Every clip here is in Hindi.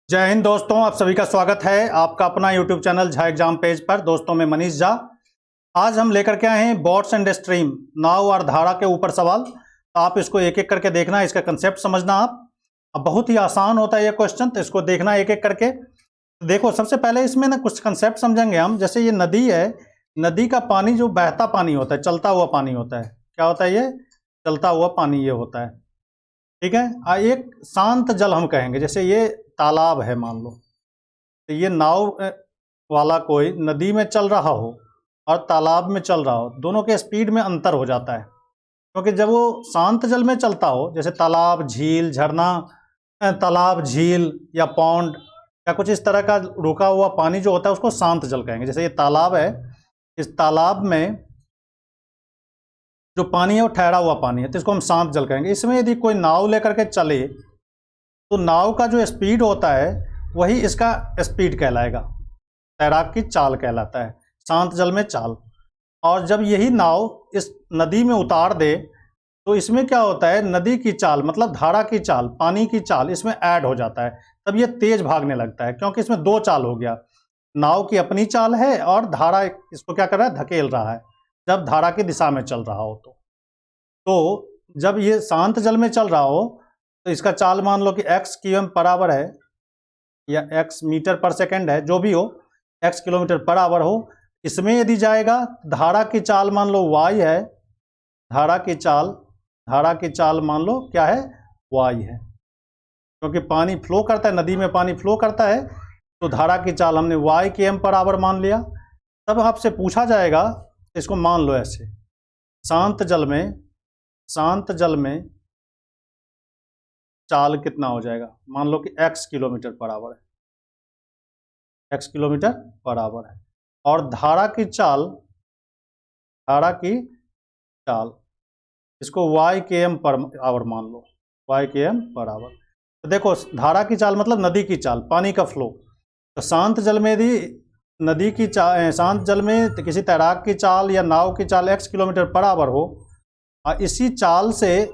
जय हिंद दोस्तों, आप सभी का स्वागत है आपका अपना YouTube channel Jha exam page पर। दोस्तों मैं मनीष झा। आज हम लेकर के आए हैं बोट्स एंड स्ट्रीम, नाव और धारा के ऊपर सवाल। तो आप इसको एक एक करके देखना, इसका कंसेप्ट समझना। आप अब बहुत ही आसान होता है ये क्वेश्चन, तो इसको देखना एक एक करके। देखो, सबसे पहले इसमें ना कुछ कंसेप्ट समझेंगे हम। जैसे ये नदी है, नदी का पानी जो बहता पानी होता है, चलता हुआ पानी होता है। क्या होता है ये? चलता हुआ पानी ये होता है। ठीक है। एक शांत जल हम कहेंगे, जैसे ये तालाब है मान लो, तो ये नाव वाला कोई नदी में चल रहा हो और तालाब में चल रहा हो, दोनों के स्पीड में अंतर हो जाता है। क्योंकि जब वो शांत जल में चलता हो, जैसे तालाब, झील, झरना, तालाब, झील या पौंड या कुछ इस तरह का रुका हुआ पानी जो होता है उसको शांत जल कहेंगे। जैसे ये तालाब है, इस तालाब में जो पानी है वो ठहरा हुआ पानी है, तो इसको हम शांत जल कहेंगे। इसमें यदि कोई नाव लेकर के चले तो नाव का जो स्पीड होता है वही इसका स्पीड कहलाएगा, तैराक की चाल कहलाता है, शांत जल में चाल। और जब यही नाव इस नदी में उतार दे तो इसमें क्या होता है, नदी की चाल मतलब धारा की चाल, पानी की चाल इसमें ऐड हो जाता है। तब ये तेज भागने लगता है, क्योंकि इसमें दो चाल हो गया, नाव की अपनी चाल है और धारा इसको क्या कर रहा है, धकेल रहा है, जब धारा की दिशा में चल रहा हो। तो जब ये शांत जल में चल रहा हो तो इसका चाल मान लो कि x क्यूएम बराबर है, या x मीटर पर सेकंड है, जो भी हो, x किलोमीटर पर आवर हो। इसमें यदि जाएगा, धारा की चाल मान लो y है, धारा की चाल मान लो क्या है, y है। क्योंकि पानी फ्लो करता है, नदी में पानी फ्लो करता है, तो धारा की चाल हमने y km पर आवर मान लिया। तब आपसे पूछा जाएगा, इसको मान लो ऐसे, शांत जल में चाल कितना हो जाएगा। मान लो कि x किलोमीटर पर आवर है, x किलोमीटर पर आवर है। और धारा की चाल इसको y km पर आवर मान लो, y km पर आवर। तो देखो, धारा की चाल मतलब नदी की चाल, पानी का फ्लो। तो शांत जल में यदि नदी की चाल, शांत जल में किसी तैराक की चाल या नाव की चाल x किलोमीटर पर आवर हो, और इसी चाल से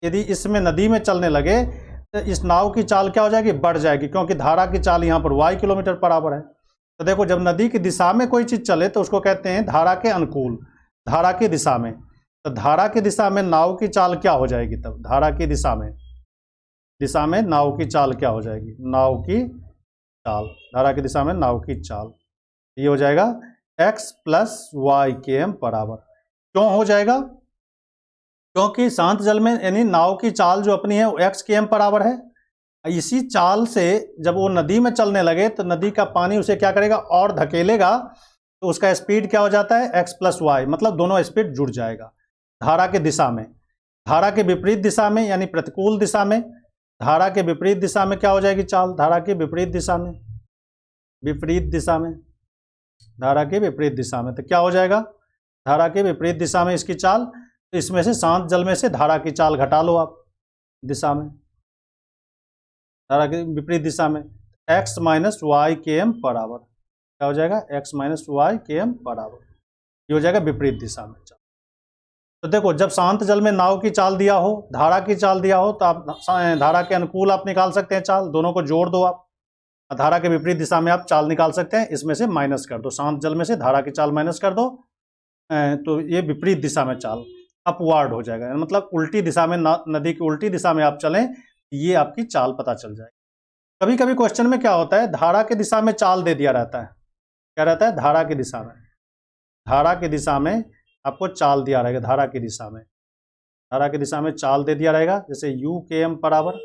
यदि इसमें नदी में चलने लगे तो इस नाव की चाल क्या हो जाएगी, बढ़ जाएगी, क्योंकि धारा की चाल यहाँ पर y किलोमीटर पर आवर है। तो देखो, जब नदी की दिशा में कोई चीज चले तो उसको कहते हैं धारा के अनुकूल, धारा की दिशा में। तो धारा की दिशा में नाव की चाल क्या हो जाएगी, तब धारा की दिशा में नाव की चाल क्या हो जाएगी, नाव की चाल, धारा की दिशा में नाव की चाल, ये हो जाएगा x plus y km per hour. क्यों हो जाएगा? क्योंकि शांत जल में यानी नाव की चाल जो अपनी है वो x km पर आवर है। इसी चाल से जब वो नदी में चलने लगे तो नदी का पानी उसे क्या करेगा, और धकेलेगा, तो उसका स्पीड क्या हो जाता है, x प्लस वाई, मतलब दोनों स्पीड जुड़ जाएगा धारा के दिशा में। धारा के विपरीत दिशा में यानी प्रतिकूल दिशा में, धारा के विपरीत दिशा में क्या हो जाएगी चाल, धारा के विपरीत दिशा में, धारा के विपरीत दिशा में। तो क्या हो जाएगा, धारा के विपरीत दिशा में इसकी चाल। तो इसमें से शांत जल में से धारा की चाल घटा लो आप, दिशा में, धारा की विपरीत दिशा में, x minus y km per hour. क्या हो जाएगा, x minus y km per hour, ये हो जाएगा विपरीत दिशा में चाल। तो देखो, जब शांत जल में नाव की चाल दिया हो, धारा की चाल दिया हो, तो आप धारा के अनुकूल आप निकाल सकते हैं चाल, दोनों को जोड़ दो आप। धारा के विपरीत दिशा में आप चाल निकाल सकते हैं, इसमें से माइनस कर दो, शांत जल में से धारा की चाल माइनस कर दो, तो ये विपरीत दिशा में चाल, अपवार्ड हो जाएगा, मतलब उल्टी दिशा में, नदी की उल्टी दिशा में आप चलें, ये आपकी चाल पता चल जाएगी। कभी कभी क्वेश्चन में क्या होता है, धारा की दिशा में चाल दे दिया रहता है, क्या रहता है, धारा की दिशा में आपको चाल दिया रहेगा, धारा की दिशा में चाल दे दिया रहेगा, जैसे u km पर आवर।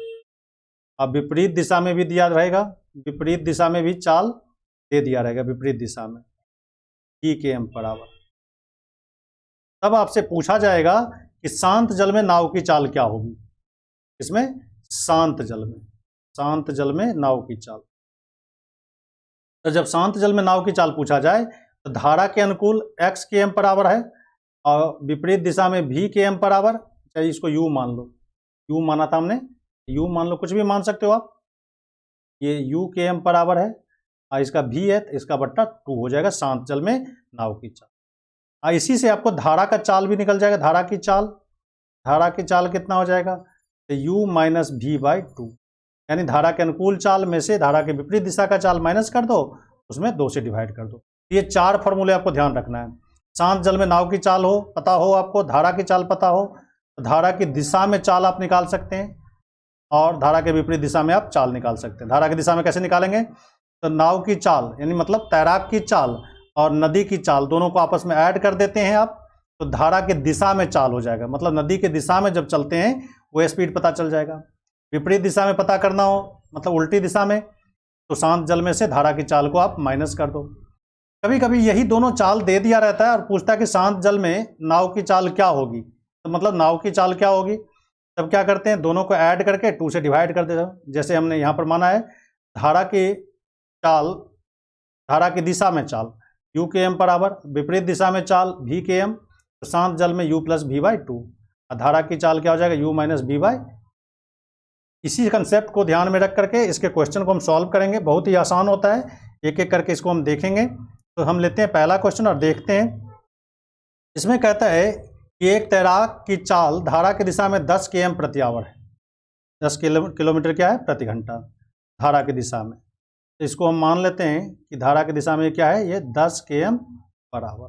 अब विपरीत दिशा में भी दिया रहेगा, विपरीत दिशा में भी चाल दे दिया रहेगा, विपरीत दिशा में g km पर आवर। तब आपसे पूछा जाएगा कि शांत जल में नाव की चाल क्या होगी, इसमें शांत जल में नाव की चाल। तो जब शांत जल में नाव की चाल पूछा जाए तो धारा के अनुकूल x km पर आवर है और विपरीत दिशा में v km पर आवर, चाहे इसको u मान लो, u माना था हमने, u मान लो, कुछ भी मान सकते हो आप। ये u km पर आवर है और इसका v है, तो इसका बट्टा 2 हो जाएगा शांत जल में नाव की चाल। इसी से आपको धारा का चाल भी निकल जाएगा, धारा की चाल कितना हो जाएगा, तो u माइनस v बाई 2, यानी धारा के अनुकूल चाल में से धारा के विपरीत दिशा का चाल माइनस कर दो, उसमें 2 से डिवाइड कर दो। ये 4 फॉर्मूले आपको ध्यान रखना है। शांत जल में नाव की चाल हो पता हो, आपको धारा की चाल पता हो, तो धारा की दिशा में चाल आप निकाल सकते हैं और धारा के विपरीत दिशा में आप चाल निकाल सकते हैं। धारा की दिशा में कैसे निकालेंगे, तो नाव की चाल यानी मतलब तैराक की चाल और नदी की चाल दोनों को आपस में ऐड कर देते हैं आप, तो धारा के दिशा में चाल हो जाएगा। मतलब नदी के दिशा में जब चलते हैं वो स्पीड पता चल जाएगा। विपरीत दिशा में पता करना हो मतलब उल्टी दिशा में, तो शांत जल में से धारा की चाल को आप माइनस कर दो। कभी कभी यही दोनों चाल दे दिया रहता है और पूछता है कि शांत जल में नाव की चाल क्या होगी, तो मतलब नाव की चाल क्या होगी, तब क्या करते हैं दोनों को ऐड करके 2 से डिवाइड कर देते हैं। जैसे हमने यहाँ पर माना है धारा की चाल, धारा की दिशा में चाल u के m बराबर, विपरीत दिशा में चाल v के m, तो शांत जल में u प्लस वी बाई 2, धारा की चाल क्या हो जाएगा u माइनस वी बाई। इसी कंसेप्ट को ध्यान में रख करके इसके क्वेश्चन को हम सॉल्व करेंगे। बहुत ही आसान होता है, एक एक करके इसको हम देखेंगे। तो हम लेते हैं पहला क्वेश्चन और देखते हैं। इसमें कहता है कि एक तैराक की चाल धारा की दिशा में 10 km प्रति आवर है। 10 किलोमीटर क्या है प्रति घंटा धारा की दिशा में। तो इसको हम मान लेते हैं कि धारा की दिशा में क्या है, ये 10 km पर आवर।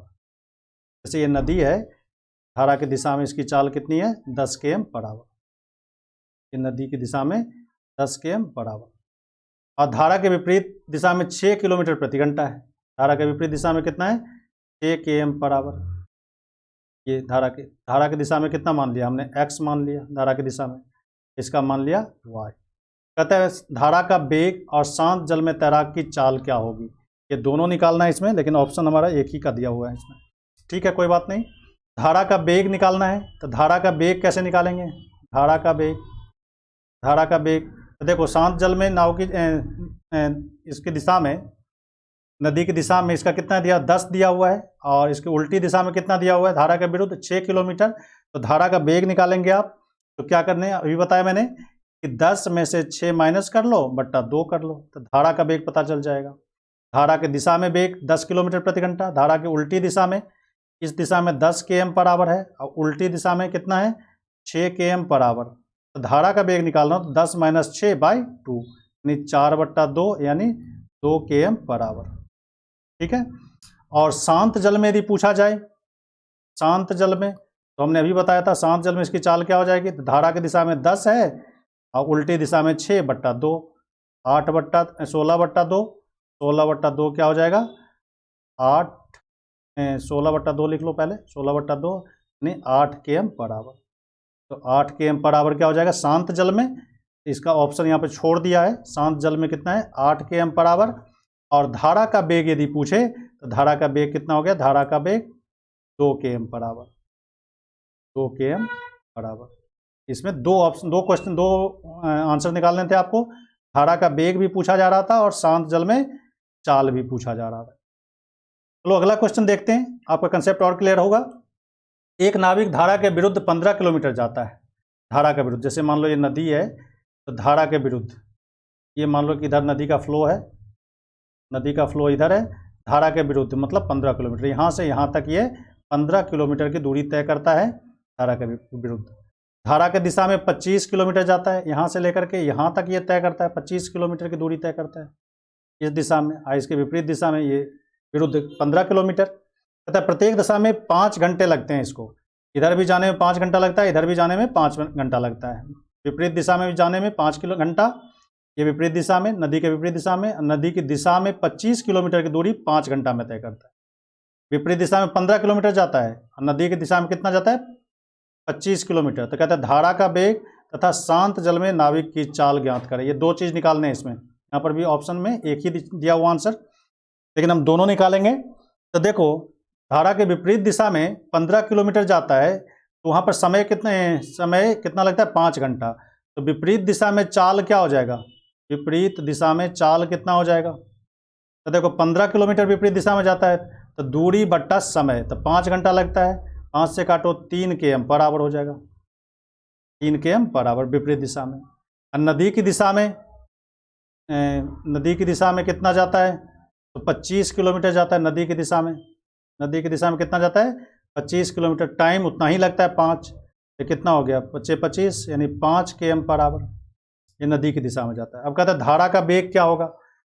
जैसे ये नदी है, धारा की दिशा में इसकी चाल कितनी है 10 km पर आवर। ये नदी की दिशा में 10 km पर आवर और धारा के विपरीत दिशा में 6 किलोमीटर प्रति घंटा है। धारा के विपरीत दिशा में कितना है 6 km पर आवर। ये धारा की दिशा में कितना मान लिया हमने, x मान लिया धारा की दिशा में, इसका मान लिया y। कहता है धारा का बेग और शांत जल में तैराक की चाल क्या होगी। ये दोनों निकालना है इसमें, लेकिन ऑप्शन हमारा एक ही का दिया हुआ है इसमें। ठीक है, कोई बात नहीं। धारा का बेग निकालना है, तो धारा का बेग कैसे निकालेंगे, धारा का बेग तो देखो शांत जल में नाव की इसकी दिशा में, नदी की दिशा में इसका कितना दिया 10 दिया हुआ है, और इसकी उल्टी दिशा में कितना दिया हुआ है धारा के विरुद्ध 6 किलोमीटर। तो धारा का बेग निकालेंगे आप, तो क्या करने अभी बताया मैंने कि 10 में से 6 माइनस कर लो बट्टा 2 कर लो, तो धारा का बेग पता चल जाएगा। धारा के दिशा में बेग 10 किलोमीटर प्रति घंटा, धारा की उल्टी दिशा में, इस दिशा में 10 km पर आवर है और उल्टी दिशा में कितना है 6 km पर आवर। तो धारा का बेग निकालना तो 10 माइनस 6 बाई 2 यानी 4/2 यानी 2 km पर आवर। ठीक है। और शांत जल में यदि पूछा जाए, शांत जल में तो हमने अभी बताया था शांत जल में इसकी चाल क्या हो जाएगी, तो धारा की दिशा में 10 है और उल्टी दिशा में 6/2, 16/2, 16/2 क्या हो जाएगा 16/2 लिख लो पहले, 16/2 यानी 8 km पर आवर। तो 8 km पर आवर क्या हो जाएगा शांत जल में, इसका ऑप्शन यहाँ पे छोड़ दिया है। शांत जल में कितना है 8 km पर आवर। और धारा का बेग यदि पूछे तो धारा का बेग कितना हो गया, धारा का बेग 2 km per hour, 2 km per hour. इसमें दो आंसर निकालने थे आपको, धारा का बेग भी पूछा जा रहा था और शांत जल में चाल भी पूछा जा रहा था। चलो अगला क्वेश्चन देखते हैं, आपका कंसेप्ट और क्लियर होगा। एक नाविक धारा के विरुद्ध 15 किलोमीटर जाता है, धारा के विरुद्ध, जैसे मान लो ये नदी है तो धारा के विरुद्ध, ये मान लो कि इधर नदी का फ्लो है, नदी का फ्लो इधर है, धारा के विरुद्ध मतलब 15 किलोमीटर, यहाँ से यहाँ तक ये 15 किलोमीटर की दूरी तय करता है धारा के विरुद्ध। धारा के दिशा में 25 किलोमीटर जाता है, यहाँ से लेकर के यहाँ तक ये तय करता है, 25 किलोमीटर की दूरी तय करता है इस दिशा में। इसके विपरीत दिशा में ये विरुद्ध 15 किलोमीटर। कहता है प्रत्येक दिशा में 5 घंटे लगते हैं इसको, इधर भी जाने में 5 घंटा लगता है, इधर भी जाने में 5 घंटा लगता है। विपरीत दिशा में भी जाने में 5 घंटा, ये विपरीत दिशा में, नदी के विपरीत दिशा में, नदी की दिशा में 25 किलोमीटर की दूरी 5 घंटा में तय करता है। विपरीत दिशा में 15 किलोमीटर जाता है और नदी की दिशा में कितना जाता है 25 किलोमीटर। तो कहता है धारा का बेग तथा शांत जल में नाविक की चाल ज्ञात करें। ये 2 चीज़ निकालने हैं इसमें, यहाँ पर भी ऑप्शन में एक ही दिया हुआ आंसर, लेकिन हम दोनों निकालेंगे। तो देखो धारा के विपरीत दिशा में 15 किलोमीटर जाता है तो वहाँ पर समय कितना लगता है 5 घंटा। तो विपरीत दिशा में चाल क्या हो जाएगा, विपरीत दिशा में चाल कितना हो जाएगा, तो देखो 15 किलोमीटर विपरीत दिशा में जाता है तो दूरी बट्टा समय, तो 5 घंटा लगता है, 5 से काटो 3 km पर आवर हो जाएगा, 3 km पर आवर विपरीत दिशा में। और नदी की दिशा में कितना जाता है, तो 25 किलोमीटर जाता है नदी की दिशा में। नदी की दिशा में कितना जाता है 25 किलोमीटर, टाइम उतना ही लगता है 5, तो कितना हो गया 25 यानी 5 km पर आवर। ये नदी की दिशा में जाता है। अब कहता है धारा का वेग क्या होगा,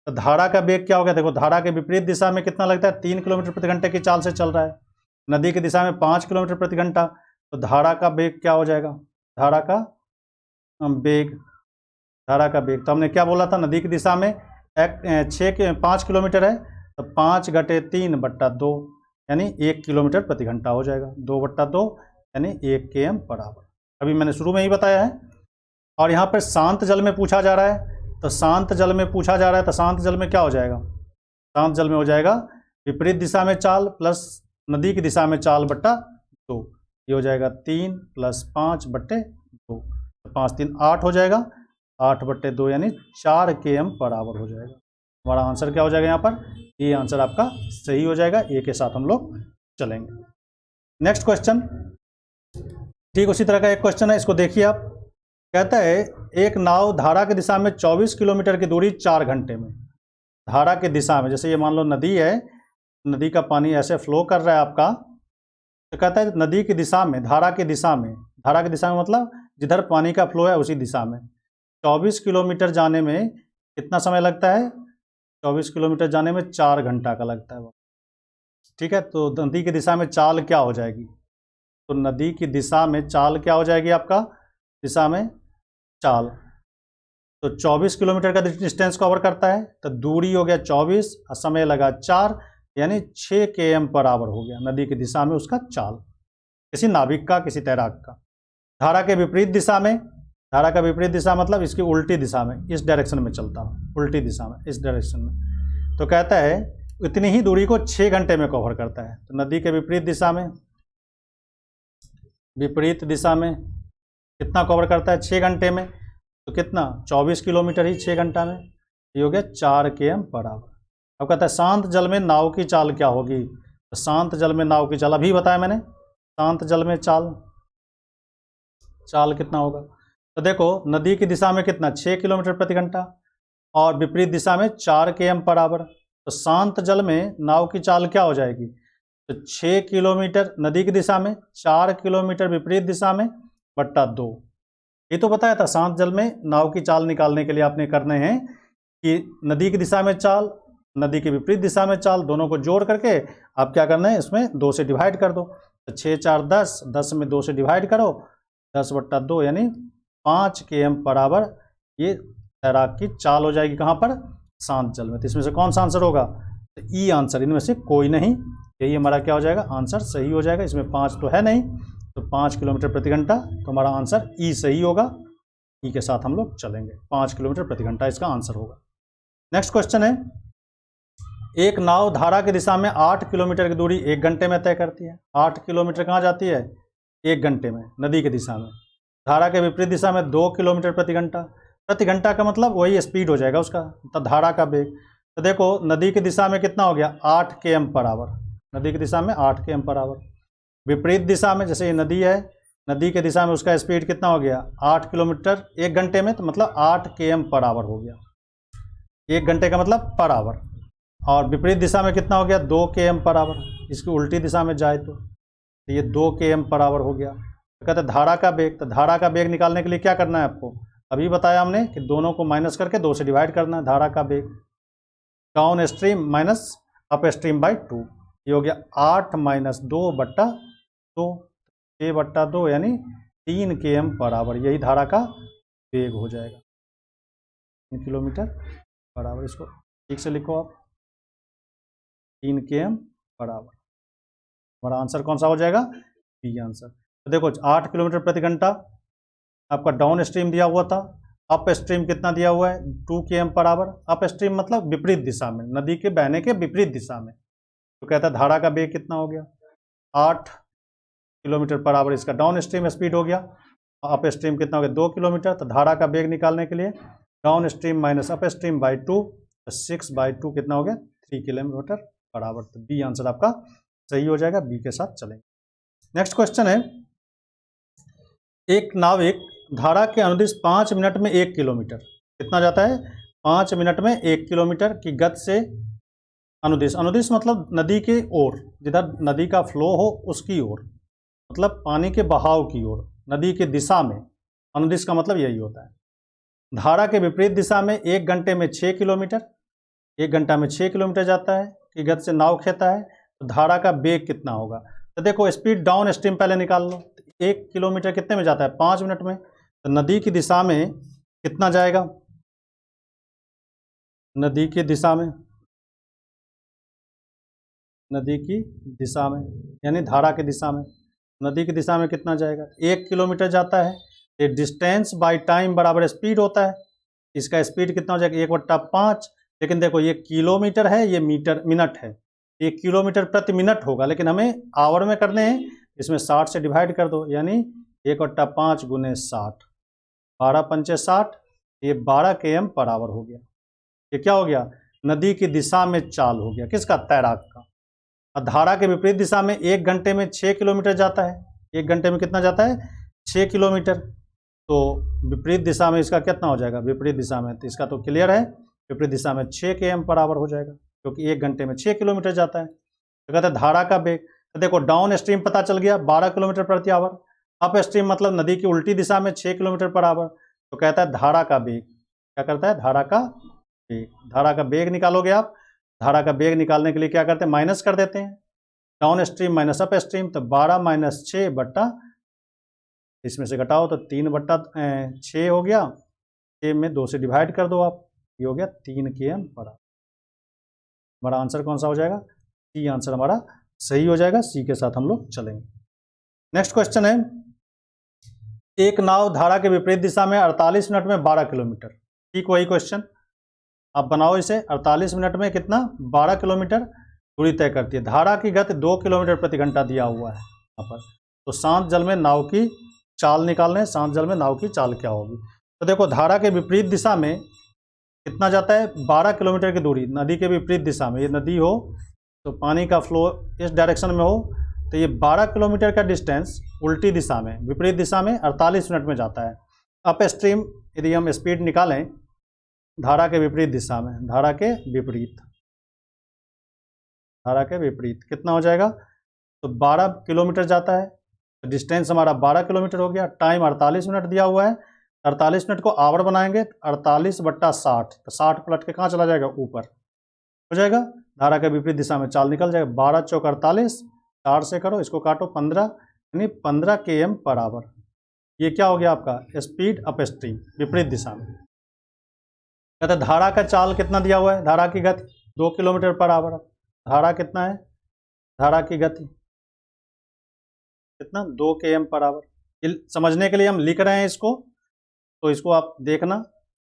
तो धारा का वेग क्या होगा, देखो धारा के विपरीत दिशा में कितना लगता है, 3 किलोमीटर प्रति घंटे की चाल से चल रहा है, नदी की दिशा में 5 किलोमीटर प्रति घंटा, तो धारा का वेग क्या हो जाएगा, धारा का वेग, धारा का वेग तो हमने क्या बोला था, नदी की दिशा में 5 किलोमीटर है, तो 5 × 3/2 यानी 1 किलोमीटर प्रति घंटा हो जाएगा, 2/2 यानी 1 km पर आवर। अभी मैंने शुरू में ही बताया है। और यहाँ पर शांत जल में पूछा जा रहा है, तो शांत जल में पूछा जा रहा है, तो शांत जल में क्या हो जाएगा, शांत जल में हो जाएगा विपरीत दिशा में चाल प्लस नदी की दिशा में चाल बट्टा 2, ये हो जाएगा 3 + 5/2, 5 × 3 = 8 हो जाएगा, 8/2 यानी 4 km पर आवर हो जाएगा। हमारा आंसर क्या हो जाएगा यहाँ पर, ये आंसर आपका सही हो जाएगा। ए के साथ हम लोग चलेंगे। नेक्स्ट क्वेश्चन, ठीक उसी तरह का एक क्वेश्चन है, इसको देखिए आप। कहता है एक नाव धारा की दिशा में 24 किलोमीटर की दूरी 4 घंटे में, धारा की दिशा में, जैसे ये मान लो नदी है, नदी का पानी ऐसे फ्लो कर रहा है आपका, तो कहता है नदी की दिशा में, धारा की दिशा में, धारा की दिशा में मतलब जिधर पानी का फ्लो है उसी दिशा में 24 किलोमीटर जाने में कितना समय लगता है, 24 किलोमीटर जाने में 4 घंटा का लगता है। ठीक है, तो नदी की दिशा में चाल क्या हो जाएगी, तो नदी की दिशा में चाल क्या हो जाएगी आपका, दिशा में चाल, तो 24 किलोमीटर का डिस्टेंस कवर करता है, तो दूरी हो गया 24 और समय लगा 4 यानी 6 km पर आवर हो गया नदी की दिशा में उसका चाल, किसी नाविक का, किसी तैराक का। धारा के विपरीत दिशा में, धारा का विपरीत दिशा मतलब इसकी उल्टी दिशा में, इस डायरेक्शन में चलता हूँ, उल्टी दिशा में, इस डायरेक्शन में, तो कहता है इतनी ही दूरी को 6 घंटे में कवर करता है। तो नदी के विपरीत दिशा में, विपरीत दिशा में कितना कवर करता है 6 घंटे में, तो कितना 24 किलोमीटर ही 6 घंटा में, ये हो गया 4 km पर आवर। अब कहता है शांत जल में नाव की चाल क्या होगी, तो शांत जल में नाव की चाल अभी बताया मैंने, शांत जल में चाल कितना होगा, तो देखो नदी की दिशा में कितना 6 किलोमीटर प्रति घंटा और विपरीत दिशा में 4 km पर आवर, तो शांत जल में नाव की चाल क्या हो जाएगी, तो 6 किलोमीटर नदी की दिशा में, 4 किलोमीटर विपरीत दिशा में बट्टा 2। ये तो बताया था शांत जल में नाव की चाल निकालने के लिए आपने करने हैं कि नदी की दिशा में चाल, नदी के विपरीत दिशा में चाल, दोनों को जोड़ करके आप क्या करना है, इसमें 2 से डिवाइड कर दो, तो 6 × 4 = 10, 10 में 2 से डिवाइड करो, 10/2 यानी 5 km पर आवर ये तैराक की चाल हो जाएगी, कहाँ पर, शांत जल में। तो इसमें से कौन सा आंसर होगा, तो ई आंसर, इनमें से कोई नहीं, यही हमारा क्या हो जाएगा, आंसर सही हो जाएगा। इसमें 5 तो है नहीं, तो 5 किलोमीटर प्रति घंटा, तो हमारा आंसर ई सही होगा। ई के साथ हम लोग चलेंगे, 5 किलोमीटर प्रति घंटा इसका आंसर होगा। नेक्स्ट क्वेश्चन है, एक नाव धारा की दिशा में 8 किलोमीटर की दूरी 1 घंटे में तय करती है। 8 किलोमीटर कहाँ जाती है, 1 घंटे में नदी की दिशा में। धारा के विपरीत दिशा में 2 किलोमीटर प्रति घंटा, प्रति घंटा का मतलब वही स्पीड हो जाएगा उसका, तो धारा का वेग, तो देखो नदी की दिशा में कितना हो गया 8 km पर आवर, नदी की दिशा में 8 km पर आवर। विपरीत दिशा में, जैसे ये नदी है, नदी के दिशा में उसका स्पीड कितना हो गया 8 किलोमीटर 1 घंटे में, तो मतलब 8 km पर आवर हो गया, 1 घंटे का मतलब पर आवर। और विपरीत दिशा में कितना हो गया 2 km पर आवर, इसकी उल्टी दिशा में जाए तो ये 2 km पर आवर हो गया। तो कहते हैं धारा का वेग, तो धारा का वेग निकालने के लिए क्या करना है आपको, अभी बताया हमने कि दोनों को माइनस करके 2 से डिवाइड करना है। धारा का वेग down stream minus up stream by 2, ये हो गया 8 - 2/2, 6/2 यानी 3 km पर आवर, यही धारा का वेग हो जाएगा, 3 किलोमीटर पर आवर। इसको ठीक से लिखो आप, 3 km पर आवर। हमारा आंसर कौन सा हो जाएगा, बी आंसर। तो देखो 8 किलोमीटर प्रति घंटा आपका डाउन स्ट्रीम दिया हुआ था, अप स्ट्रीम कितना दिया हुआ है 2 km per our. Up stream मतलब विपरीत दिशा में, नदी के बहने के विपरीत दिशा में। तो कहता है धारा का वेग कितना हो गया 8 किलोमीटर पर आवर, इसका डाउन स्ट्रीम स्पीड हो गया। अप स्ट्रीम कितना हो गया 2 किलोमीटर, तो धारा का वेग निकालने के लिए down stream minus up stream by 2, तो 6/2 कितना हो गया 3 किलोमीटर पर आवर। तो बी आंसर आपका सही हो जाएगा, बी के साथ चलेंगे। नेक्स्ट क्वेश्चन है, एक नाविक धारा के अनुदिश 5 मिनट में 1 किलोमीटर, कितना जाता है 5 मिनट में 1 किलोमीटर की गति से अनुदिश, अनुदिश मतलब नदी के ओर, जिधर नदी का फ्लो हो उसकी ओर, मतलब पानी के बहाव की ओर, नदी की दिशा में। अनुदिश का मतलब यही होता है। धारा के विपरीत दिशा में 1 घंटे में 6 किलोमीटर, 1 घंटा में 6 किलोमीटर जाता है की गति से नाव खेता है, तो धारा का वेग कितना होगा। तो देखो स्पीड डाउन स्ट्रीम पहले निकाल लो। 1 किलोमीटर कितने में जाता है, 5 मिनट में। तो नदी की दिशा में कितना जाएगा, नदी की दिशा में, नदी की दिशा में यानी धारा की दिशा में, नदी की दिशा में कितना जाएगा, 1 किलोमीटर जाता है। ये डिस्टेंस बाय टाइम बराबर स्पीड होता है। इसका स्पीड कितना हो जाएगा, 1/5। लेकिन देखो ये किलोमीटर है, ये मीटर मिनट है, ये किलोमीटर प्रति मिनट होगा, लेकिन हमें आवर में करने हैं, इसमें 60 से डिवाइड कर दो, यानी 1/5 × 60, 12 पंचे 60, ये 12 km पर आवर हो गया। ये क्या हो गया, नदी की दिशा में चाल हो गया, किसका, तैराक का। और धारा के विपरीत दिशा में 1 घंटे में 6 किलोमीटर जाता है। 1 घंटे में कितना जाता है, 6 किलोमीटर। तो विपरीत दिशा में इसका कितना हो जाएगा, विपरीत दिशा में, तो इसका तो क्लियर है, विपरीत दिशा में 6 km पर आवर हो जाएगा, क्योंकि 1 घंटे में 6 किलोमीटर जाता है। तो कहते हैं धारा का वेग, तो देखो डाउन स्ट्रीम पता चल गया 12 किलोमीटर प्रति आवर, अप स्ट्रीम मतलब नदी की उल्टी दिशा में 6 किलोमीटर पर आवर। तो कहता है धारा का वेग, क्या करता है, धारा का वेग। धारा का वेग निकालोगे आप, धारा का वेग निकालने के लिए क्या करते हैं, माइनस कर देते हैं, down stream minus up stream. तो 12 - 6 बट्टा, इसमें से घटाओ तो 3/6 हो गया, 6 में 2 से डिवाइड कर दो आप, ये हो गया 3 km पर आवर। हमारा आंसर कौन सा हो जाएगा, सी आंसर हमारा सही हो जाएगा। सी के साथ हम लोग चलेंगे। नेक्स्ट क्वेश्चन है, एक नाव धारा के विपरीत दिशा में 48 मिनट में 12 किलोमीटर। ठीक वही क्वेश्चन आप बनाओ इसे, 48 मिनट में कितना, 12 किलोमीटर दूरी तय करती है। धारा की गति 2 किलोमीटर प्रति घंटा दिया हुआ है यहाँ पर। तो शांत जल में नाव की चाल निकालने हैं, शांत जल में नाव की चाल क्या होगी। तो देखो धारा के विपरीत दिशा में कितना जाता है, 12 किलोमीटर की दूरी नदी के विपरीत दिशा में। ये नदी हो तो पानी का फ्लो इस डायरेक्शन में हो, तो ये 12 किलोमीटर का डिस्टेंस उल्टी दिशा में, विपरीत दिशा में 48 मिनट में जाता है। अप स्ट्रीम यदि हम स्पीड निकालें धारा के विपरीत दिशा में, धारा के विपरीत, धारा के विपरीत कितना हो जाएगा, तो 12 किलोमीटर जाता है, तो डिस्टेंस हमारा 12 किलोमीटर हो गया। टाइम 48 मिनट दिया हुआ है, 48 मिनट को आवर बनाएंगे, 48/60, तो 60 पलट के कहाँ चला जाएगा, ऊपर हो जाएगा। धारा के विपरीत दिशा में चाल निकल जाएगा, 12 × 4 = 48, 4 से करो, इसको काटो 15, यानी 15 km पर आवर। ये क्या हो गया आपका, स्पीड अप स्ट्रीम, विपरीत दिशा में। कहते धारा का चाल कितना दिया हुआ है, धारा की गति 2 किलोमीटर पर आवर। धारा कितना है, धारा की गति कितना, 2 km पर आवर। समझने के लिए हम लिख रहे हैं इसको, तो इसको आप देखना,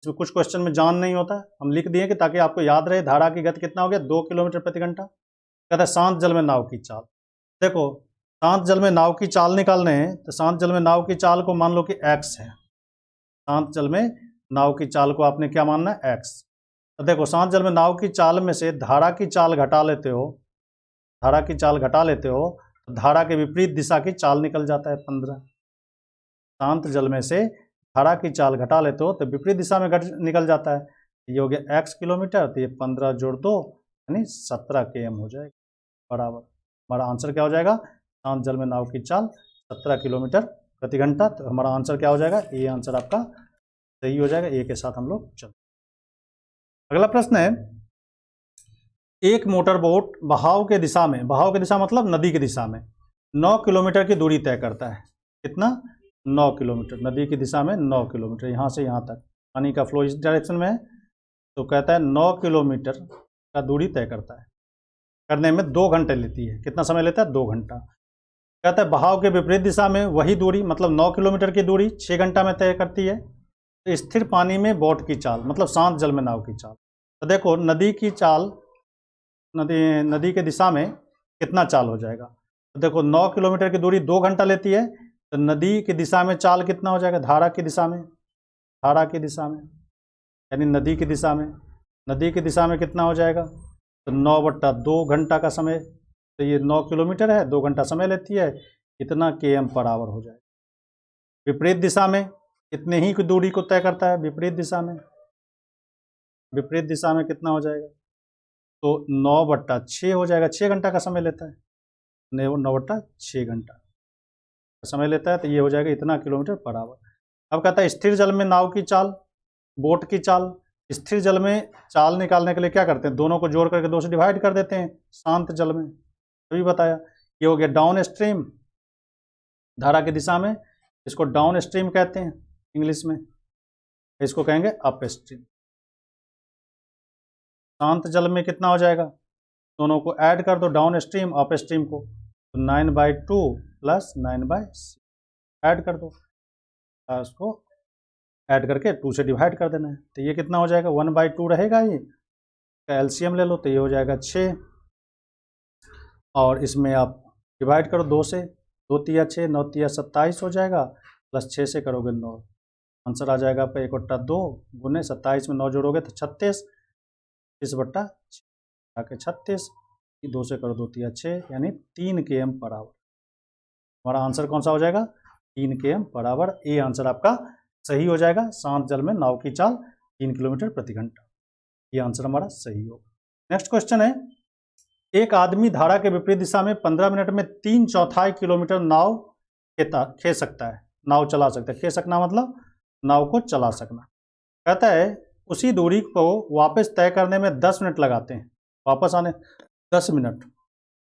इसमें कुछ क्वेश्चन में जान नहीं होता है, हम लिख दिए कि ताकि आपको याद रहे। धारा की गति कितना हो गया, 2 किलोमीटर प्रति घंटा। कहता है शांत जल में नाव की चाल। देखो शांत जल में नाव की चाल निकालने हैं, तो शांत जल में नाव की चाल को मान लो कि x है। शांत जल में नाव की चाल को आपने क्या मानना है, x। तो देखो शांत जल में नाव की चाल में से धारा की चाल घटा लेते हो, धारा की चाल घटा लेते हो, तो धारा के विपरीत दिशा की चाल निकल जाता है 15। शांत जल में से धारा की चाल घटा लेते हो तो विपरीत दिशा में निकल जाता है। ये हो गया x किलोमीटर, तो ये 15 जोड़ दो यानी 17 km हो जाएगा बराबर। हमारा आंसर क्या हो जाएगा, शांत जल में नाव की चाल 17 किलोमीटर प्रति घंटा। तो हमारा आंसर क्या हो जाएगा, ये आंसर आपका सही हो जाएगा। ए के साथ हम लोग चलते। अगला प्रश्न है, एक मोटर बोट बहाव के दिशा में, बहाव की दिशा मतलब नदी की दिशा में 9 किलोमीटर की दूरी तय करता है। कितना, 9 किलोमीटर। नदी की दिशा में 9 किलोमीटर, यहाँ से यहाँ तक पानी का फ्लो इस डायरेक्शन में है, तो कहता है 9 किलोमीटर का दूरी तय करता है। करने में 2 घंटे लेती है। कितना समय लेता है, 2 घंटा। कहता है बहाव के विपरीत दिशा में वही दूरी मतलब 9 किलोमीटर की दूरी 6 घंटा में तय करती है। तो स्थिर पानी में बोट की चाल मतलब शांत जल में नाव की चाल। तो देखो नदी की चाल, नदी के दिशा में कितना चाल हो जाएगा। तो देखो 9 किलोमीटर की दूरी 2 घंटा लेती है, तो नदी की दिशा में चाल कितना हो जाएगा, धारा की दिशा में, धारा की दिशा में यानी नदी की दिशा में, नदी की दिशा में कितना हो जाएगा, तो 9/2 घंटा का समय। तो ये 9 किलोमीटर है, 2 घंटा समय लेती है, इतना km पर आवर हो जाएगा। विपरीत दिशा में इतने ही की दूरी को तय करता है। विपरीत दिशा में, विपरीत दिशा में कितना हो जाएगा, तो 9/6 हो जाएगा। 6 घंटा का समय लेता है, 9/6 घंटा का समय लेता है, तो ये हो जाएगा इतना किलोमीटर पर आवर। अब कहता है स्थिर जल में नाव की चाल, बोट की चाल। स्थिर जल में चाल निकालने के लिए क्या करते हैं, दोनों को जोड़ करके 2 से डिवाइड कर देते हैं। शांत जल में अभी बताया। ये हो गया डाउन स्ट्रीम, धारा की दिशा में, इसको डाउन स्ट्रीम कहते हैं इंग्लिश में, इसको कहेंगे अप स्ट्रीम। शांत जल में कितना हो जाएगा, दोनों को ऐड कर दो, डाउन स्ट्रीम अप स्ट्रीम को, तो 9/2 प्लस 9/6 ऐड कर दो, उसको ऐड करके 2 से डिवाइड कर देना है। तो ये कितना हो जाएगा, 1/2 रहेगा, ये एलसीएम ले लो तो ये हो जाएगा 6, और इसमें आप डिवाइड करो 2 से, 2 तिया 6, 9 तिया 27 हो जाएगा, प्लस 6 से करोगे 9, आंसर आ जाएगा आपका 1/2 गुने 27 में 9 जोड़ोगे तो 36, 30/6 आके 36, 2 से करो 2 तिया 6, यानी 3 km पर आवर। हमारा आंसर कौन सा हो जाएगा, 3 km पर आवर। ये आंसर आपका सही हो जाएगा। शांत जल में नाव की चाल 3 किलोमीटर प्रति घंटा, ये आंसर हमारा सही होगा। नेक्स्ट क्वेश्चन है, एक आदमी धारा के विपरीत दिशा में 15 मिनट में 3/4 किलोमीटर नाव खे सकता है, नाव चला सकता है। खे सकना मतलब नाव को चला सकना। कहता है उसी दूरी को वापस तय करने में 10 मिनट लगाते हैं, वापस आने 10 मिनट।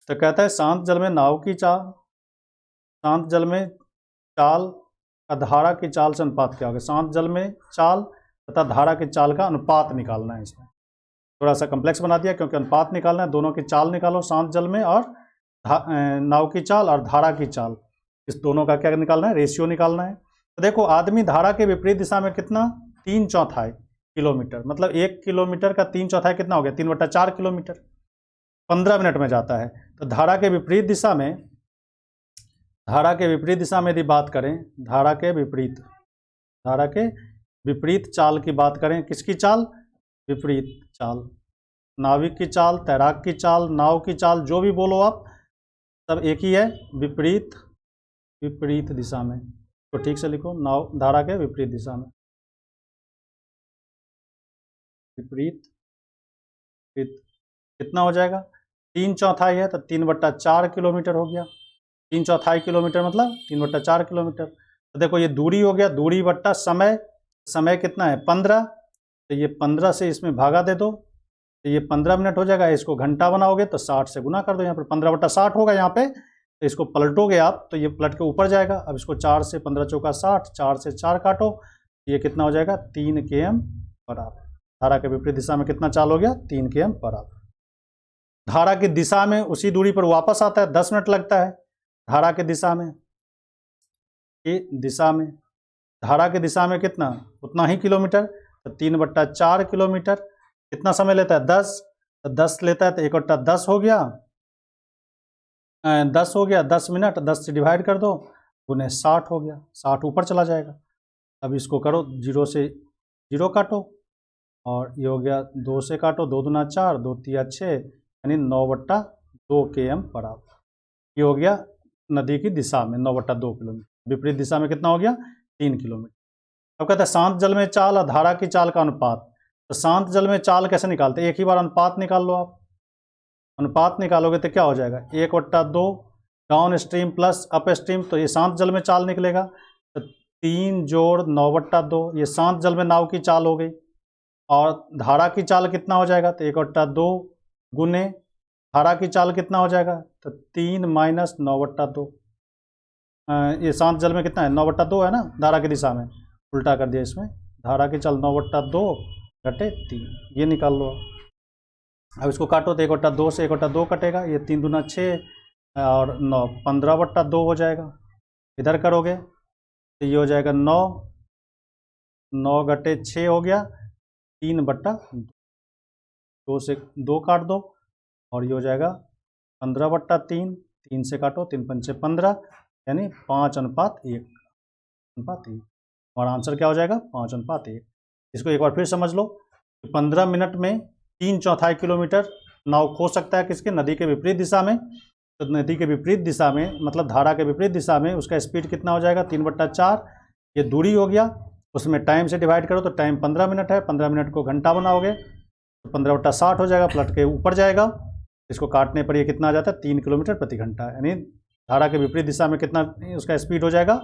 तो कहता है शांत जल में नाव की चाल, शांत जल में चाल का धारा की चाल से अनुपात क्या होगा। शांत जल में चाल तथा धारा की चाल का अनुपात निकालना है। इसमें थोड़ा सा कॉम्प्लेक्स बना दिया क्योंकि अनुपात निकालना है, दोनों की चाल निकालो, शांत जल में और नाव की चाल और धारा की चाल, इस दोनों का क्या निकालना है, रेशियो निकालना है। तो देखो आदमी धारा के विपरीत दिशा में कितना, 3/4 किलोमीटर, मतलब 1 किलोमीटर का 3/4 कितना हो गया, 3/4 किलोमीटर, 15 मिनट में जाता है। तो धारा के विपरीत दिशा में, धारा के विपरीत दिशा में यदि बात करें, धारा के विपरीत चाल की बात करें, किसकी चाल, विपरीत चाल, नाविक की चाल, तैराक की चाल, नाव की चाल, जो भी बोलो आप, सब एक ही है, विपरीत दिशा में। तो ठीक से लिखो, नाव धारा के विपरीत दिशा में, विपरीत कितना हो जाएगा, 3/4 है तो 3/4 किलोमीटर हो गया। 3/4 किलोमीटर मतलब 3/4 किलोमीटर। तो देखो ये दूरी हो गया, दूरी बट्टा समय, समय कितना है 15, तो ये 15 से इसमें भागा दे दो, तो ये 15 मिनट हो जाएगा। इसको घंटा बनाओगे तो 60 से गुना कर दो, यहाँ पर 15/60 होगा यहाँ पे, तो इसको पलटोगे आप तो ये पलट के ऊपर जाएगा। अब इसको 4 से 15 चौका 60, 4 से 4 काटो, ये कितना हो जाएगा, 3 km पर आवर। धारा के विपरीत दिशा में कितना चाल हो गया, 3 km पर आवर। धारा की दिशा में उसी दूरी पर वापस आता है, 10 मिनट लगता है। धारा के दिशा में, धारा की दिशा में कितना, उतना ही किलोमीटर, तो 3/4 किलोमीटर कितना समय लेता है, 10, तो 10 लेता है तो 1/10 हो गया, 10 मिनट, 10 से डिवाइड कर दो, गुने 60 हो गया, 60 ऊपर चला जाएगा। अब इसको करो, 0 से 0 काटो, और ये हो गया 2 से काटो, 2 दूना 4, 2 तिया 6, यानी 9/2 km पर आवर। ये हो गया नदी की दिशा में 9/2 किलोमीटर। विपरीत दिशा में कितना हो गया, 3 किलोमीटर। अब कहता है शांत जल में चाल और धारा की चाल का अनुपात। तो शांत जल में चाल कैसे निकालते हैं, एक ही बार अनुपात निकाल लो आप। अनुपात निकालोगे तो क्या हो जाएगा, 1/2 down stream plus up stream, तो ये शांत जल में चाल निकलेगा। तो 3 जोड़ 9/2, ये शांत जल में नाव की चाल हो गई। और धारा की चाल कितना हो जाएगा, तो 1/2 गुने धारा की चाल कितना हो जाएगा, तो 3 माइनस 9/2। ये शांत जल में कितना है, 9/2 है ना, धारा की दिशा में, उल्टा कर दिया इसमें, धारा की चाल 9/2 घटे 3, ये निकाल लो। अब इसको काटो तो 1/2 से 1/2 कटेगा, ये 3 दूना 6 और 9, 15/2 हो जाएगा। इधर करोगे तो ये हो जाएगा 9, 9 घटे 6 हो गया 3/2, 2 से 2 काट दो, और ये हो जाएगा 15/3, 3 से काटो, 3 पंचे 15, यानी 5:1। हमारा आंसर क्या हो जाएगा, 5:1। इसको एक बार फिर समझ लो, 15 मिनट में 3/4 किलोमीटर नाव खो सकता है, किसके, नदी के विपरीत दिशा में। तो नदी के विपरीत दिशा में मतलब धारा के विपरीत दिशा में उसका स्पीड कितना हो जाएगा, 3/4। ये दूरी हो गया, उसमें टाइम से डिवाइड करो तो टाइम 15 मिनट है, 15 मिनट को घंटा बनाओगे तो 15/60 हो जाएगा, पलट के ऊपर जाएगा। इसको काटने पर ये कितना आ जाता है, 3 किलोमीटर प्रति घंटा, यानी धारा के विपरीत दिशा में कितना उसका स्पीड हो जाएगा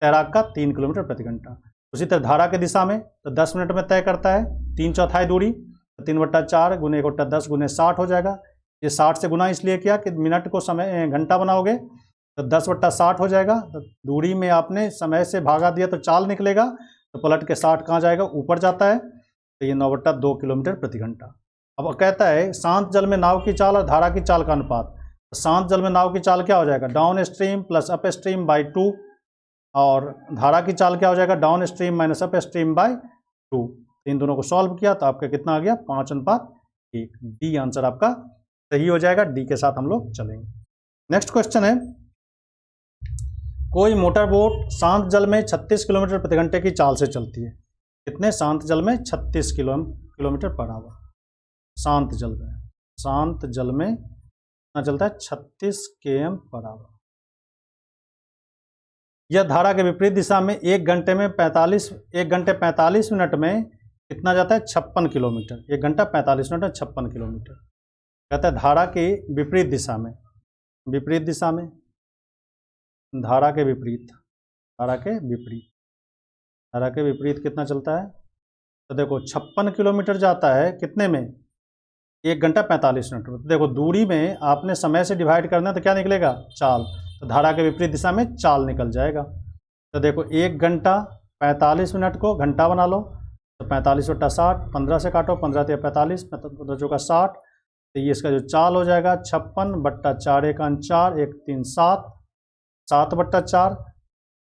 तैराक का, 3 किलोमीटर प्रति घंटा। उसी तरह धारा की दिशा में तो 10 मिनट में तय करता है 3/4 दूरी, तो 3/4 गुने 1/10 गुने 60 हो जाएगा। ये 60 से गुना इसलिए किया कि मिनट को समय घंटा बनाओगे तो 10/60 हो जाएगा। तो दूरी में आपने समय से भागा दिया तो चाल निकलेगा, तो पलट के 60 कहाँ जाएगा, ऊपर जाता है, तो ये 9/2 किलोमीटर प्रति घंटा। अब कहता है शांत जल में नाव की चाल और धारा की चाल का अनुपात। तो शांत जल में नाव की चाल क्या हो जाएगा, down stream plus up stream by 2, और धारा की चाल क्या हो जाएगा, down stream minus up stream by 2। इन दोनों को सॉल्व किया तो आपका कितना आ गया, 5:1। डी आंसर आपका सही हो जाएगा। डी के साथ हम लोग चलेंगे। नेक्स्ट क्वेश्चन है, कोई मोटर बोट शांत जल में 36 किलोमीटर प्रति घंटे की चाल से चलती है। कितने, शांत जल में 36 किलोमीटर पर आवर। शांत जल में कितना चलता है, 36 km पर आवर। यह धारा के विपरीत दिशा में 1 घंटे 45 मिनट में कितना जाता है, 56 किलोमीटर। 1 घंटा 45 मिनट में 56 किलोमीटर। कहता है धारा के विपरीत दिशा में, धारा के विपरीत कितना चलता है, तो देखो 56 किलोमीटर जाता है कितने में, 1 घंटा 45 मिनट में। देखो दूरी में आपने समय से डिवाइड करना है तो क्या निकलेगा, चाल। तो धारा के विपरीत दिशा में चाल निकल जाएगा। तो देखो 1 घंटा 45 मिनट को घंटा बना लो, तो 45/60, 15 से काटो, 15×45, 15×4 तो ये इसका जो चाल हो जाएगा 56/4, 1 4, 1 3 7, 7/4,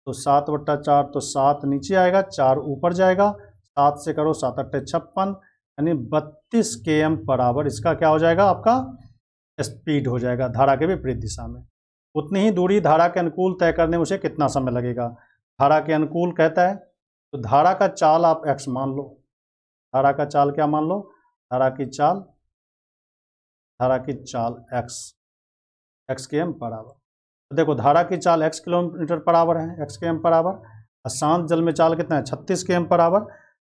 तो 7/4 तो 7 नीचे आएगा, 4 ऊपर जाएगा, 7 से करो 7×8 56, यानी 32 km पर आवर इसका क्या हो जाएगा, आपका स्पीड हो जाएगा धारा के विपरीत दिशा में। उतनी ही दूरी धारा के अनुकूल तय करने में उसे कितना समय लगेगा। धारा के अनुकूल कहता है तो धारा का चाल आप x मान लो। धारा का चाल क्या मान लो, धारा की चाल x km पर आवर। तो देखो धारा की चाल x किलोमीटर पर आवर है, x km पर आवर। और शांत जल में चाल कितना है, 36 km पर आवर।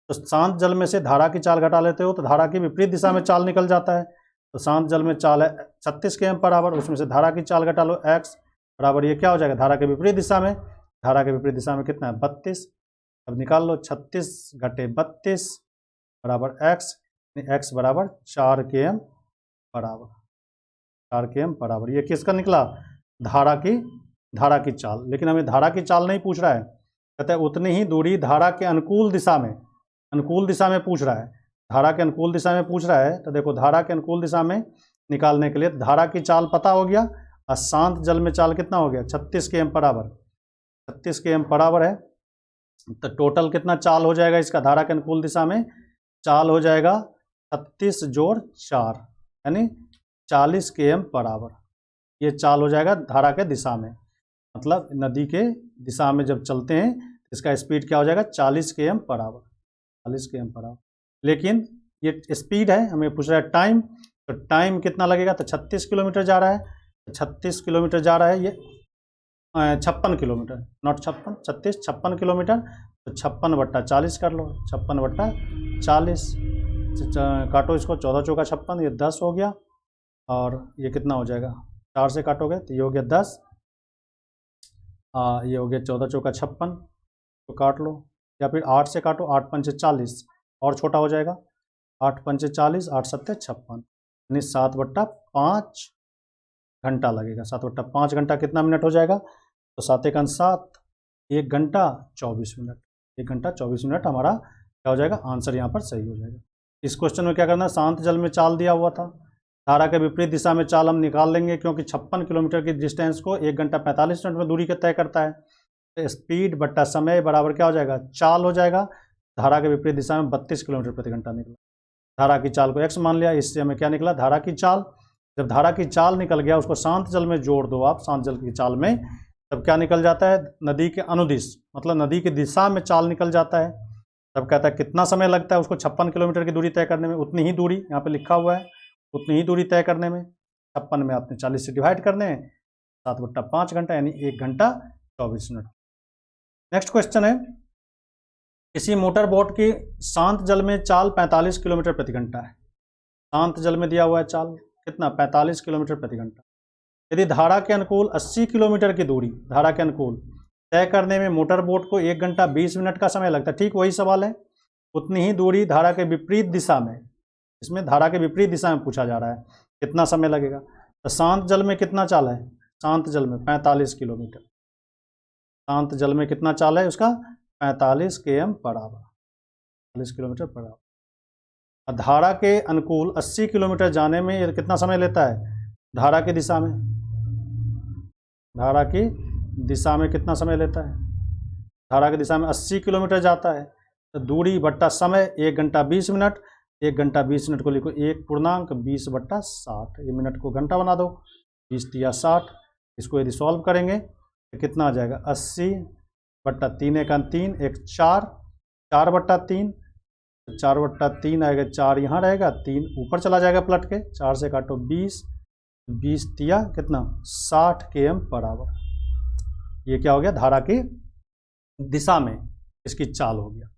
तो शांत जल में से धारा की चाल घटा लेते हो तो धारा की विपरीत दिशा में चाल निकल जाता है। तो शांत जल में चाल है 36 km पर आवर, उसमें से धारा की चाल घटा लो x बराबर ये क्या हो जाएगा, धारा के विपरीत दिशा में, कितना है 32। अब निकाल लो 36 घटे 32 बराबर x बराबर 4 km per our. 4 km per hour ये किसका निकला, धारा की चाल। लेकिन हमें धारा की चाल नहीं पूछ रहा है, कहता है उतनी ही दूरी धारा के अनुकूल दिशा में पूछ रहा है। धारा के अनुकूल दिशा में पूछ रहा है, तो देखो धारा के अनुकूल दिशा में निकालने के लिए धारा की चाल पता हो गया और शांत जल में चाल कितना हो गया, 36 km per our. 36 km per our है, तो टोटल कितना चाल हो जाएगा इसका, धारा के अनुकूल दिशा में चाल हो जाएगा 36 जोड़ 4 यानी 40 km पर आवर। ये चाल हो जाएगा धारा के दिशा में, मतलब नदी के दिशा में जब चलते हैं इसका स्पीड क्या हो जाएगा, 40 km per our. 40 km per our. लेकिन ये स्पीड है, हमें पूछ रहा है टाइम, तो टाइम कितना लगेगा, तो 36 किलोमीटर जा रहा है, 36 किलोमीटर जा रहा है ये 56 किलोमीटर, नॉट 56 किलोमीटर। तो 56/40 कर लो, 56/40 काटो इसको, 14 चौका 56, ये 10 हो गया। और ये कितना हो जाएगा, 4 से काटोगे तो ये हो गया 10, ये हो गया 14 चौका 56, तो काट लो, या फिर 8 से काटो, 8 पंचे 40 और छोटा हो जाएगा, 8 पंचे 40, 8 सत्ते 56, यानी 7/5 घंटा लगेगा। 7/5 घंटा कितना मिनट हो जाएगा, तो 7 × 7, 1 घंटा 24 मिनट। 1 घंटा 24 मिनट हमारा क्या हो जाएगा, आंसर यहाँ पर सही हो जाएगा। इस क्वेश्चन में क्या करना है, शांत जल में चाल दिया हुआ था, धारा के विपरीत दिशा में चाल हम निकाल लेंगे, क्योंकि 56 किलोमीटर की डिस्टेंस को 1 घंटा 45 मिनट में दूरी के तय करता है। तो स्पीड बट्टा समय बराबर क्या हो जाएगा, चाल हो जाएगा। धारा के विपरीत दिशा में 32 किलोमीटर प्रति घंटा निकला। धारा की चाल को x मान लिया, इससे हमें क्या निकला, धारा की चाल। जब धारा की चाल निकल गया उसको शांत जल में जोड़ दो आप, शांत जल की चाल में, तब क्या निकल जाता है, नदी के अनुदिश, मतलब नदी की दिशा में चाल निकल जाता है। तब कहता है कितना समय लगता है उसको 56 किलोमीटर की दूरी तय करने में। उतनी ही दूरी यहाँ पे लिखा हुआ है, उतनी ही दूरी तय करने में 56 में आपने 40 से डिवाइड करने हैं, 7/5 घंटा यानी 1 घंटा 24 मिनट। नेक्स्ट क्वेश्चन है, किसी मोटर बोट की शांत जल में चाल 45 किलोमीटर प्रति घंटा है। शांत जल में दिया हुआ है चाल कितना, 45 किलोमीटर प्रति घंटा। यदि धारा के अनुकूल 80 किलोमीटर की दूरी, धारा के अनुकूल तय करने में मोटर बोट को 1 घंटा 20 मिनट का समय लगता है। ठीक वही सवाल है। उतनी ही दूरी धारा के विपरीत दिशा में, इसमें धारा के विपरीत दिशा में पूछा जा रहा है, कितना समय लगेगा। तो शांत जल में कितना चाल है, शांत जल में 45 किलोमीटर। शांत जल में कितना चाल है उसका, 45 km per our, 40 kilometre per hour. धारा के अनुकूल 80 किलोमीटर जाने में ये कितना समय लेता है, धारा की दिशा में, धारा की दिशा में कितना समय लेता है, धारा की दिशा में 80 किलोमीटर जाता है। तो दूरी बट्टा समय 1 घंटा 20 मिनट, 1 घंटा 20 मिनट को लिखो 1.20/60, ये मिनट को घंटा बना दो, 20 या 60। इसको यदि सॉल्व करेंगे तो कितना आ जाएगा, 80/3 1 3 1 4, 4/3, 4/3 आएगा, 4 यहाँ रहेगा, 3 ऊपर चला जाएगा पलट के, 4 से काटो 20, 20 तिया कितना 60 km पर आवर। ये क्या हो गया, धारा की दिशा में इसकी चाल हो गया।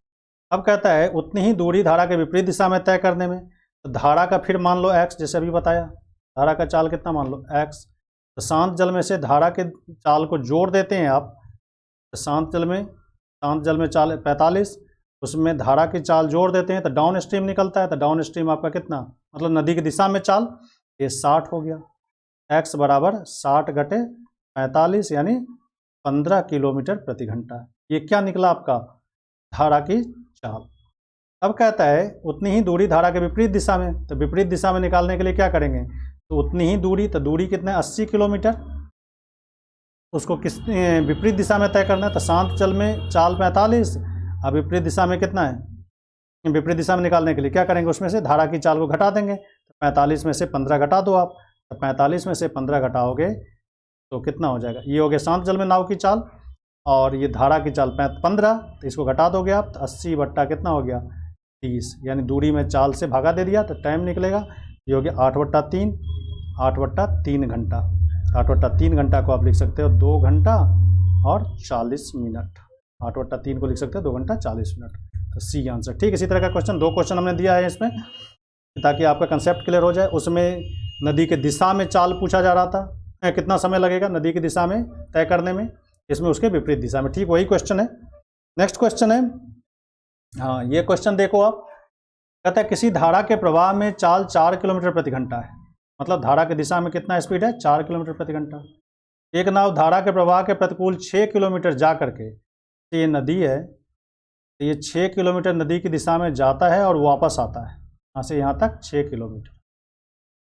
अब कहता है उतनी ही दूरी धारा के विपरीत दिशा में तय करने में, तो धारा का फिर मान लो x, जैसे अभी बताया, धारा का चाल कितना मान लो x। तो शांत जल में से धारा के चाल को जोड़ देते हैं आप, तो शांत जल में चाल 45, उसमें धारा की चाल जोड़ देते हैं तो डाउन स्ट्रीम निकलता है। तो डाउन स्ट्रीम आपका कितना, मतलब नदी की दिशा में चाल, ये 60 हो गया। x बराबर 60 घटे 45 यानी 15 किलोमीटर प्रति घंटा। ये क्या निकला आपका, धारा की चाल। अब कहता है उतनी ही दूरी धारा के विपरीत दिशा में, तो विपरीत दिशा में निकालने के लिए क्या करेंगे, तो उतनी ही दूरी, तो दूरी कितने 80 किलोमीटर, उसको किस विपरीत दिशा में तय करना है। तो शांत जल में चाल 45, अब विपरीत दिशा में कितना है, विपरीत दिशा में निकालने के लिए क्या करेंगे, उसमें से धारा की चाल को घटा देंगे। तो 45 में से 15 घटा दो आप, तो 45 में से 15 घटाओगे तो कितना हो जाएगा, ये हो गया शांत जल में नाव की चाल, और ये धारा की चाल 15, तो इसको घटा दोगे आप, तो 80 बट्टा कितना हो गया 30, यानी दूरी में चाल से भागा दे दिया तो टाइम निकलेगा, ये हो गया 8/3, 8/3 घंटा। 8/3 घंटा को आप लिख सकते हो 2 घंटा और 40 मिनट, 8/3 को लिख सकते हो 2 घंटा 40 मिनट। तो सी आंसर। ठीक, इसी तरह का क्वेश्चन 2 क्वेश्चन हमने दिया है इसमें, ताकि आपका कंसेप्ट क्लियर हो जाए। उसमें नदी के दिशा में चाल पूछा जा रहा था, कितना समय लगेगा नदी की दिशा में तय करने में, इसमें उसके विपरीत दिशा में। ठीक वही क्वेश्चन है। नेक्स्ट क्वेश्चन है, हाँ ये क्वेश्चन देखो आप, कहता है किसी धारा के प्रवाह में चाल 4 किलोमीटर प्रति घंटा है, मतलब धारा की दिशा में कितना स्पीड है, 4 किलोमीटर प्रति घंटा। एक नाव धारा के प्रवाह के प्रतिकूल 6 किलोमीटर जा करके, ये नदी है, तो ये 6 किलोमीटर नदी की दिशा में जाता है और वापस आता है, यहाँ से यहाँ तक 6 किलोमीटर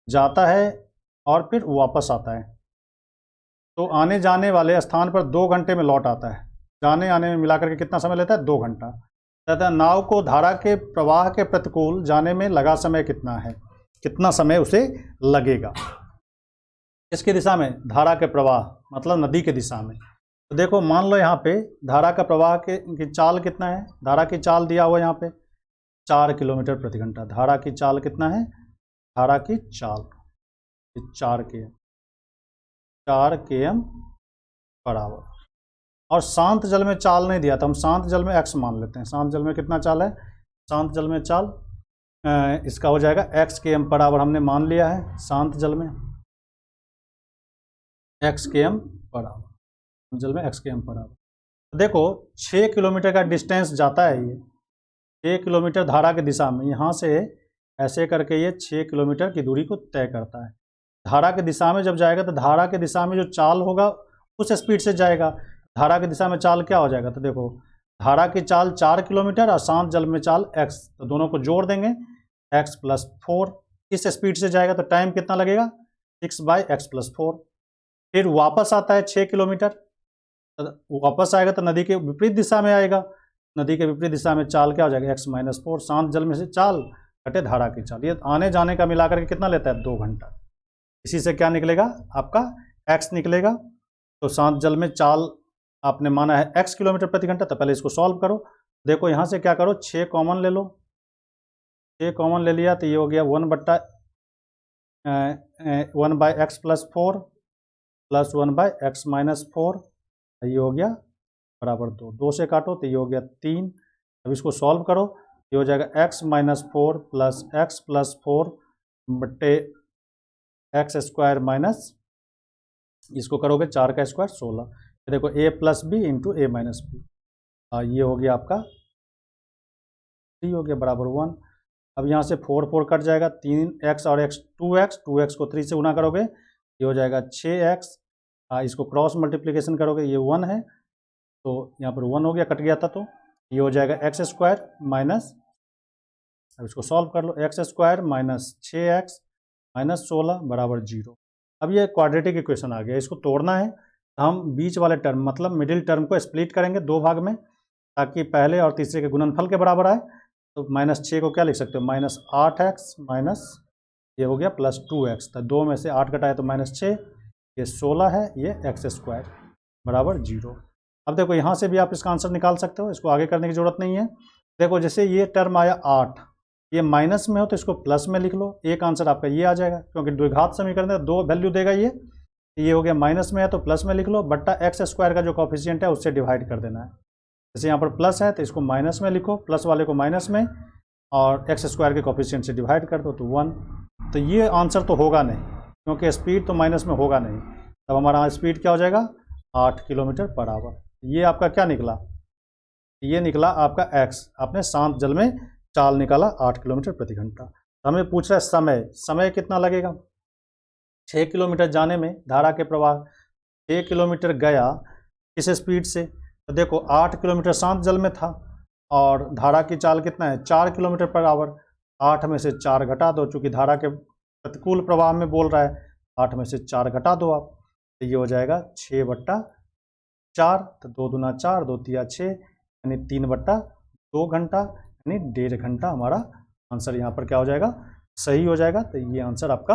जाता है और फिर वापस आता है। तो आने जाने वाले स्थान पर 2 घंटे में लौट आता है, जाने आने में मिलाकर के कितना समय लेता है, 2 घंटा। कहता है नाव को धारा के प्रवाह के प्रतिकूल जाने में लगा समय कितना है, कितना समय उसे लगेगा इसकी दिशा में, धारा के प्रवाह मतलब नदी के दिशा में। तो देखो मान लो यहाँ पे धारा का प्रवाह की चाल कितना है, धारा की चाल दिया हुआ यहाँ पे 4 किलोमीटर प्रति घंटा। धारा की चाल कितना है, धारा की चाल 4 km पर आवर। और शांत जल में चाल नहीं दिया, तो हम शांत जल में x मान लेते हैं। शांत जल में कितना चाल है, शांत जल में चाल इसका हो जाएगा x km पर आवर, हमने मान लिया है शांत जल में x km पर आवर, जल में x km पर आवर। देखो 6 किलोमीटर का डिस्टेंस जाता है, ये 6 किलोमीटर धारा की दिशा में, यहाँ से ऐसे करके ये 6 किलोमीटर की दूरी को तय करता है। धारा की दिशा में जब जाएगा तो धारा की दिशा में जो चाल होगा उस स्पीड से जाएगा। धारा की दिशा में चाल क्या हो जाएगा, तो देखो धारा की चाल 4 किलोमीटर और शांत जल में चाल x, तो दोनों को जोड़ देंगे x + 4, इस स्पीड से जाएगा तो टाइम कितना लगेगा 6/x + 4। फिर वापस आता है 6 किलोमीटर, तो वापस आएगा तो नदी के विपरीत दिशा में आएगा, नदी के विपरीत दिशा में चाल क्या हो जाएगा x - 4, शांत जल में से चाल घटे धारा की चाल। ये आने जाने का मिलाकर के कितना लेता है, 2 घंटा। इसी से क्या निकलेगा आपका x निकलेगा। तो शांत जल में चाल आपने माना है x किलोमीटर प्रति घंटा, तो पहले इसको सॉल्व करो। देखो यहाँ से क्या करो, 6 कॉमन ले लो, 6 कॉमन ले लिया तो ये हो गया 1/x + 4 + 1/x - 4, ये हो गया बराबर 2, 2 से काटो तो ये हो गया 3। अब इसको सॉल्व करो, ये हो जाएगा x - 4 + x + 4 बट्टे x² माइनस, इसको करोगे 4 का स्क्वायर 16, देखो a plus b into a minus b, ये हो गया आपका 3 हो गया बराबर 1। अब यहाँ से 4 4 कट जाएगा, 3x और x 2x को 3 से गुना करोगे ये हो जाएगा 6x, इसको क्रॉस मल्टीप्लिकेशन करोगे ये 1 है, तो यहाँ पर 1 हो गया, कट गया था, तो ये हो जाएगा एक्स स्क्वायर माइनस, अब इसको सॉल्व कर लो, X square minus 6x minus 16 बराबर 0। अब ये क्वाड्रेटिक इक्वेशन आ गया, इसको तोड़ना है, हम बीच वाले टर्म मतलब मिडिल टर्म को स्प्लिट करेंगे 2 भाग में, ताकि पहले और तीसरे के गुणनफल के बराबर आए। तो -6 को क्या लिख सकते हो, -8x माइनस ये हो गया +2x, तो 2 में से 8 घटाए तो -6, ये 16 है, ये एक्स स्क्वायर बराबर 0। अब देखो यहाँ से भी आप इसका आंसर निकाल सकते हो, इसको आगे करने की जरूरत नहीं है। देखो जैसे ये टर्म आया 8, ये माइनस में हो तो इसको प्लस में लिख लो, एक आंसर आपका ये आ जाएगा, क्योंकि द्विघात समीकरण है 2 वैल्यू देगा ये हो गया, माइनस में है तो प्लस में लिख लो, बट्टा एक्स स्क्वायर का जो कॉफिशिएंट है उससे डिवाइड कर देना है। जैसे यहाँ पर प्लस है तो इसको माइनस में लिखो, प्लस वाले को माइनस में, और एक्स स्क्वायर के कॉफिशिएंट से डिवाइड कर दो तो 1। तो ये आंसर तो होगा नहीं, क्योंकि स्पीड तो माइनस में होगा नहीं, तब हमारा स्पीड क्या हो जाएगा 8 किलोमीटर पर आवर। ये आपका क्या निकला, ये निकला आपका x, आपने शांत जल में चाल निकाला 8 किलोमीटर प्रति घंटा। हमें पूछ रहा है समय कितना लगेगा, 6 किलोमीटर जाने में धारा के प्रवाह 6 किलोमीटर गया किस स्पीड से, तो देखो 8 किलोमीटर शांत जल में था और धारा की चाल कितना है 4 किलोमीटर पर आवर, 8 में से 4 घटा दो, चूँकि धारा के प्रतिकूल प्रवाह में बोल रहा है, 8 में से 4 घटा दो आप, तो ये हो जाएगा 6/4, तो 2 दूना 4, 2 तिया 6, यानी 3/2 घंटा, यानी 1.5 घंटा हमारा आंसर यहाँ पर क्या हो जाएगा, सही हो जाएगा। तो ये आंसर आपका।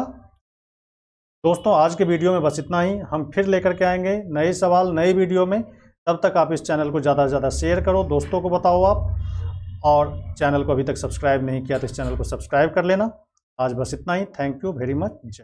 दोस्तों आज के वीडियो में बस इतना ही, हम फिर लेकर के आएंगे नए सवाल नए वीडियो में। तब तक आप इस चैनल को ज़्यादा से ज़्यादा शेयर करो, दोस्तों को बताओ आप, और चैनल को अभी तक सब्सक्राइब नहीं किया तो इस चैनल को सब्सक्राइब कर लेना। आज बस इतना ही, थैंक यू वेरी मच।